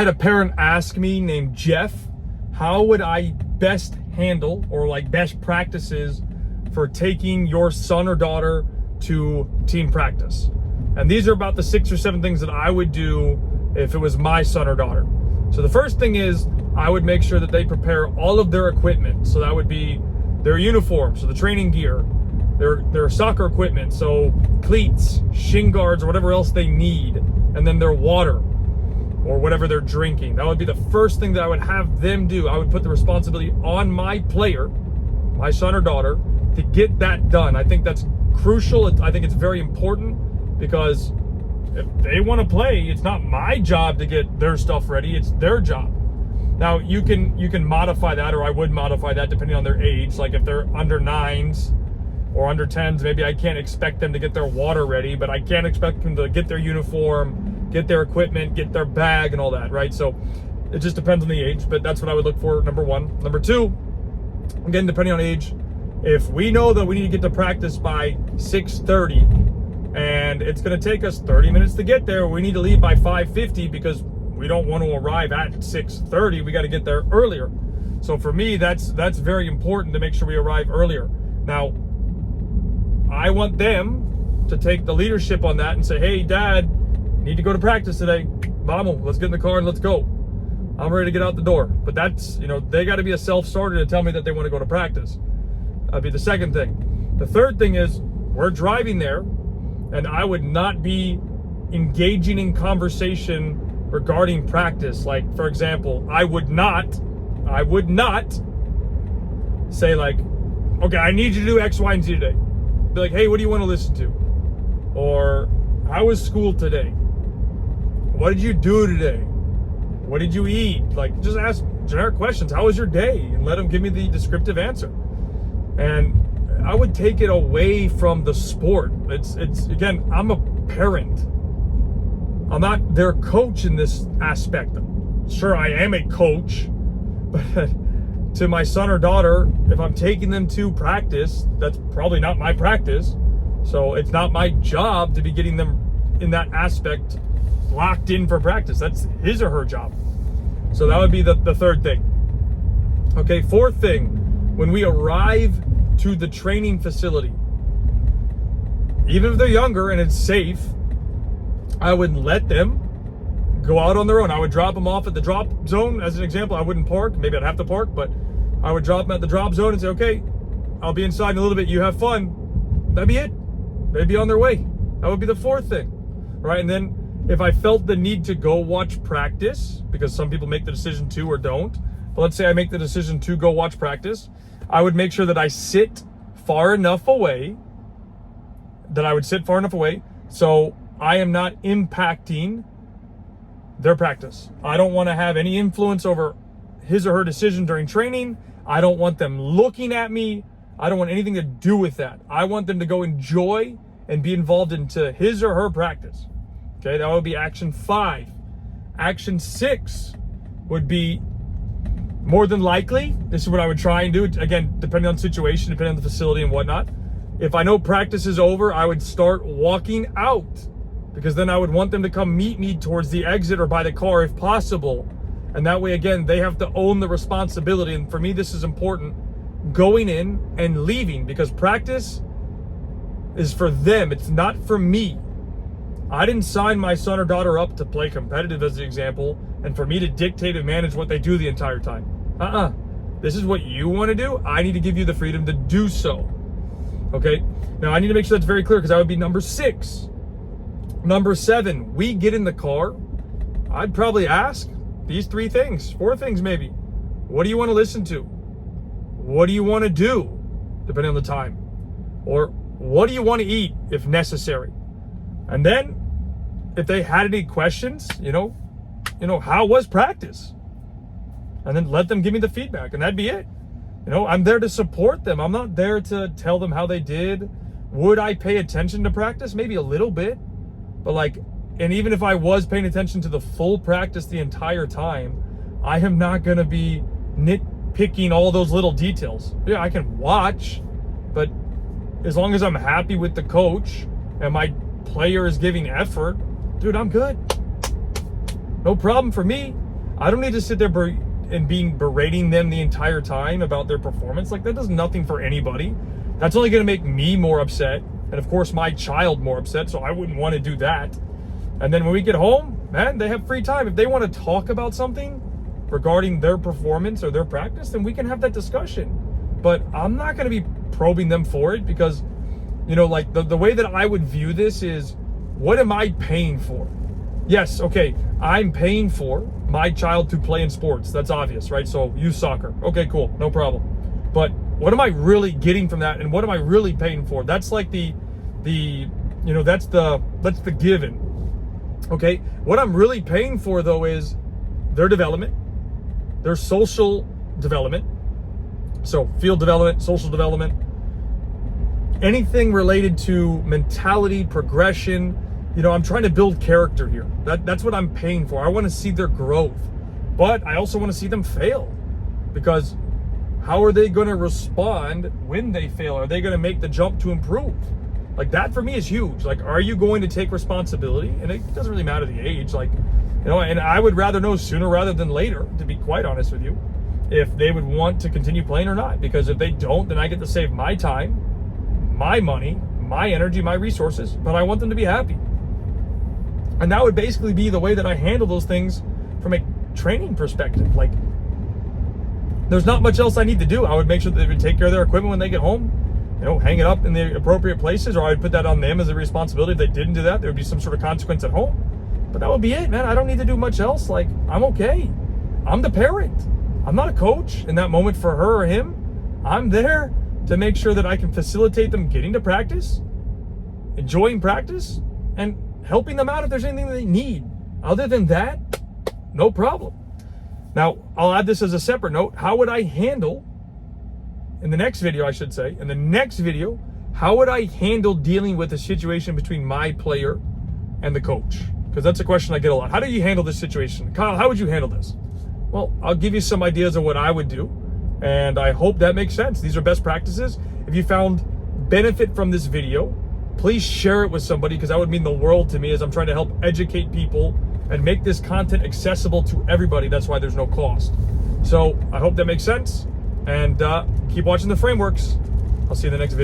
I had a parent ask me named Jeff, how would I best handle or like best practices for taking your son or daughter to team practice? And these are about the 6 or 7 things that I would do if it was my son or daughter. So the first thing is I would make sure that they prepare all of their equipment. So that would be their uniform, so the training gear, their soccer equipment, so cleats, shin guards, or whatever else they need, and then their water or whatever they're drinking. That would be the first thing that I would have them do. I would put the responsibility on my player, my son or daughter, to get that done. I think that's crucial. I think it's very important, because if they want to play, it's not my job to get their stuff ready, it's their job. Now you can modify that, or I would modify that depending on their age. Like if they're under 9s or under 10s, maybe I can't expect them to get their water ready, but I can expect them to get their uniform, get their equipment, get their bag and all that, right? So it just depends on the age, but that's what I would look for, number one. Number two, again, depending on age, if we know that we need to get to practice by 6:30 and it's going to take us 30 minutes to get there, we need to leave by 5:50 because we don't want to arrive at 6:30. We got to get there earlier. So for me, that's very important to make sure we arrive earlier. Now, I want them to take the leadership on that and say, hey, Dad, you need to go to practice today. Vamos, let's get in the car and let's go. I'm ready to get out the door. But that's, they got to be a self-starter to tell me that they want to go to practice. That'd be the second thing. The third thing is we're driving there, and I would not be engaging in conversation regarding practice. Like, for example, I would not say like, okay, I need you to do X, Y, and Z today. Be like, hey, what do you want to listen to? Or how was school today? What did you do today? What did you eat? Like, just ask generic questions. How was your day? And let them give me the descriptive answer. And I would take it away from the sport. It's again, I'm a parent. I'm not their coach in this aspect. Sure, I am a coach, but to my son or daughter, if I'm taking them to practice, that's probably not my practice. So it's not my job to be getting them in that aspect locked in for practice. That's his or her job. So that would be the third thing. Okay, fourth thing, when we arrive to the training facility, even if they're younger and it's safe, I would let them go out on their own. I would drop them off at the drop zone. As an example, I wouldn't park. Maybe I'd have to park, but I would drop them at the drop zone and say, okay, I'll be inside in a little bit. You have fun. That'd be it. They'd be on their way. That would be the fourth thing, right? And then if I felt the need to go watch practice, because some people make the decision to or don't, but let's say I make the decision to go watch practice, I would make sure that I sit far enough away, so I am not impacting their practice. I don't want to have any influence over his or her decision during training. I don't want them looking at me. I don't want anything to do with that. I want them to go enjoy and be involved into his or her practice. Okay, that would be action 5. Action 6 would be, more than likely, this is what I would try and do, again, depending on the situation, depending on the facility and whatnot. If I know practice is over, I would start walking out, because then I would want them to come meet me towards the exit or by the car if possible. And that way, again, they have to own the responsibility. And for me, this is important, going in and leaving, because practice is for them. It's not for me. I didn't sign my son or daughter up to play competitive, as an example, and for me to dictate and manage what they do the entire time. This is what you want to do. I need to give you the freedom to do so. Okay? Now, I need to make sure that's very clear, because that would be number 6. Number 7, we get in the car. I'd probably ask these 3 things, 4 things maybe. What do you want to listen to? What do you want to do, depending on the time? Or what do you want to eat if necessary? And then if they had any questions, how was practice? And then let them give me the feedback, and that'd be it. I'm there to support them. I'm not there to tell them how they did. Would I pay attention to practice? Maybe a little bit. But and even if I was paying attention to the full practice the entire time, I am not going to be nitpicking all those little details. Yeah, I can watch, but as long as I'm happy with the coach and my player is giving effort, dude, I'm good. No problem for me. I don't need to sit there and being berating them the entire time about their performance. Like, that does nothing for anybody. That's only going to make me more upset, and of course my child more upset, so I wouldn't want to do that. And then when we get home, man, they have free time. If they want to talk about something regarding their performance or their practice, then we can have that discussion. But I'm not going to be probing them for it, because, you know, like the way that I would view this is, what am I paying for? Yes, okay, I'm paying for my child to play in sports. That's obvious, right? So youth soccer. Okay, cool, no problem. But what am I really getting from that, and what am I really paying for? That's like the you know, that's the given. Okay, what I'm really paying for though is their development, their social development. So field development, social development, anything related to mentality, progression. You know, I'm trying to build character here. That's what I'm paying for. I want to see their growth, but I also want to see them fail, because how are they going to respond when they fail? Are they going to make the jump to improve? Like, that for me is huge. Like, are you going to take responsibility? And it doesn't really matter the age, like, you know, and I would rather know sooner rather than later, to be quite honest with you, if they would want to continue playing or not. Because if they don't, then I get to save my time, my money, my energy, my resources, but I want them to be happy. And that would basically be the way that I handle those things from a training perspective. Like, there's not much else I need to do. I would make sure that they would take care of their equipment when they get home, you know, hang it up in the appropriate places, or I would put that on them as a responsibility. If they didn't do that, there would be some sort of consequence at home. But that would be it, man. I don't need to do much else. Like, I'm okay. I'm the parent. I'm not a coach in that moment for her or him. I'm there to make sure that I can facilitate them getting to practice, enjoying practice, and helping them out if there's anything that they need. Other than that, no problem. Now, I'll add this as a separate note. How would I handle, in the next video, I should say, in the next video, how would I handle dealing with a situation between my player and the coach? Because that's a question I get a lot. How do you handle this situation? Kyle, how would you handle this? Well, I'll give you some ideas of what I would do, and I hope that makes sense. These are best practices. If you found benefit from this video, please share it with somebody, because that would mean the world to me, as I'm trying to help educate people and make this content accessible to everybody. That's why there's no cost. So I hope that makes sense, and keep watching the frameworks. I'll see you in the next video.